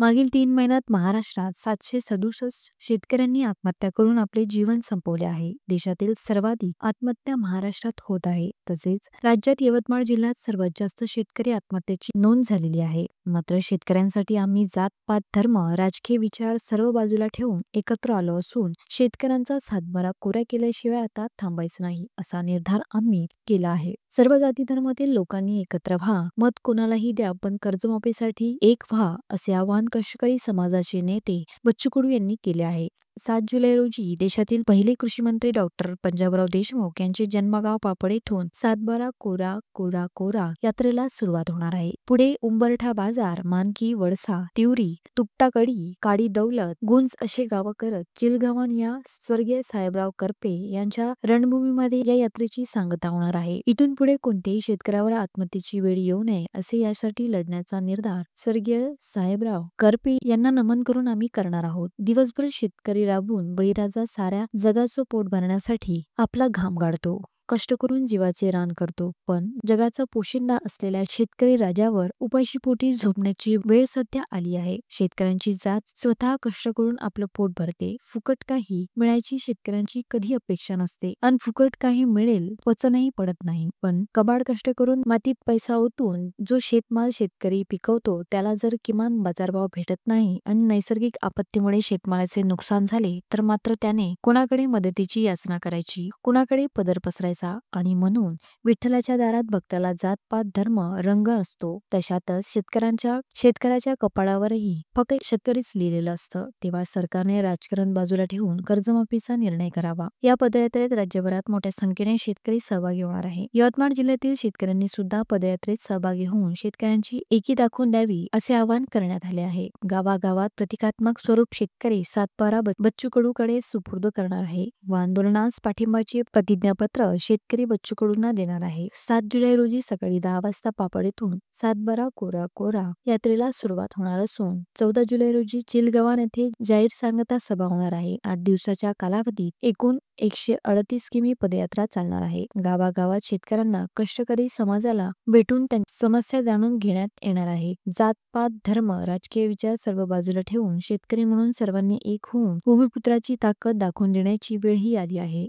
मागील 3 महिन्यात महाराष्ट्रात 767 शेतकऱ्यांनी आत्महत्या करून आपले जीवन संपवले आहे. देशातील सर्वाधिक आत्महत्या महाराष्ट्रात होत आहे. तसेच राज्यात यवतमाळ जिल्ह्यात सर्वात जास्त शेतकरी आत्महत्येची नोंद झालेली आहे. मात्र शेतकऱ्यांसाठी आम्ही जात पात धर्म राजकीय विचार सर्व बाजूला ठेवून एकत्र आलो असून शेतकऱ्यांचा सातबारा कोरा केल्याशिवाय आता थांबायचं नाही असा निर्धार आम्ही केला आहे. सर्व जाती धर्मातील लोकांनी एकत्र व्हा, मत कोणालाही द्या, पण कर्जमाफीसाठी एक व्हा असे आवाहन कष्टकरी समाजाचे नेते बच्चू कडू यांनी केले आहे. 7 जुलै रोजी देशातील पहिले कृषी मंत्री डॉक्टर पंजाबराव देशमुख यांचे जन्मगाव पापड येथून सातबारा कोरा कोरा कोरा यात्रेला सुरुवात होणार आहे. पुढे उंबरठा बाजार, मानकी, वडसा, तिवरी, तुपटाकडी, काडी दौलत, गुंज असे गावं करत चिलगावन या स्वर्गीय साहेबराव करपे यांच्या रणभूमीमध्ये या यात्रेची सांगता होणार आहे. इथून पुढे कोणत्याही शेतकऱ्यावर आत्महत्येची वेळ येऊ नये असे यासाठी लढण्याचा निर्धार स्वर्गीय साहेबराव करपे यांना नमन करून आम्ही करणार आहोत. दिवसभर शेतकरी राबून बळीराजा साऱ्या जगाचं पोट भरण्यासाठी आपला घाम गाळतो, कष्ट करून जीवाचे रान करतो, पण जगाचा पोशिंदा असलेल्या शेतकरी राजावर उपाशीपोटी झोपण्याची वेळ सध्या आली आहे. शेतकऱ्यांची जात स्वतः कष्ट करून आपलं पोट भरते. फुकट काही मिळायची शेतकऱ्यांची कधी अपेक्षा नसते आणि फुकट काही मिळेल वचनही पडत नाही. पण कबाड कष्ट करून मातीत पैसा ओतून जो शेतमाल शेतकरी पिकवतो त्याला जर किमान बाजारभाव भेटत नाही आणि नैसर्गिक आपत्तीमुळे शेतमालाचे नुकसान झाले तर मात्र त्याने कोणाकडे मदतीची याचना करायची, कोणाकडे पदर पसरायचा आणि म्हणून विठ्ठलाच्या दारात भक्ताला जात पात धर्म रंग असतो. तशातच शेतकऱ्याच्या कपाळावरही फक्त शेतकरीच लिहिलेलं असतं. तेव्हा सरकारने राजकारण बाजूला ठेवून कर्जमाफीचा निर्णय करावा. या पदयात्रेत राज्यभरात मोठ्या संख्येने शेतकरी सहभागी होणार आहे. यवतमाळ जिल्ह्यातील शेतकऱ्यांनी सुद्धा पदयात्रेत सहभागी होऊन शेतकऱ्यांची एकी दाखवून द्यावी असे आवाहन करण्यात आले आहे. गावागावात प्रतिकात्मक स्वरूप शेतकरी सातबारा बच्चू कडूकडे सुपूर्द करणार आहे व आंदोलनास पाठिंबाचे प्रतिज्ञापत्र शेतकरी बच्चू कडूंना देणार आहे. 7 जुलै रोजी सकाळी 10 वाजता पापड येथून सातबारा कोरा कोरा यात्रेला सुरुवात होणार असून 14 जुलै रोजी चिलगावन येथे जाहीर सांगता सभा होणार आहे. 8 दिवसाच्या कालावधीत एकूण 138 किमी पदयात्रा चालणार आहे. गावागावात शेतकऱ्यांना कष्टकरी समाजाला भेटून त्यांच्या समस्या जाणून घेण्यात येणार आहे. जात पात धर्म राजकीय विचार सर्व बाजूला ठेवून शेतकरी म्हणून सर्वांनी एक होऊन भूमिपुत्राची ताकद दाखवून देण्याची वेळ ही आली आहे.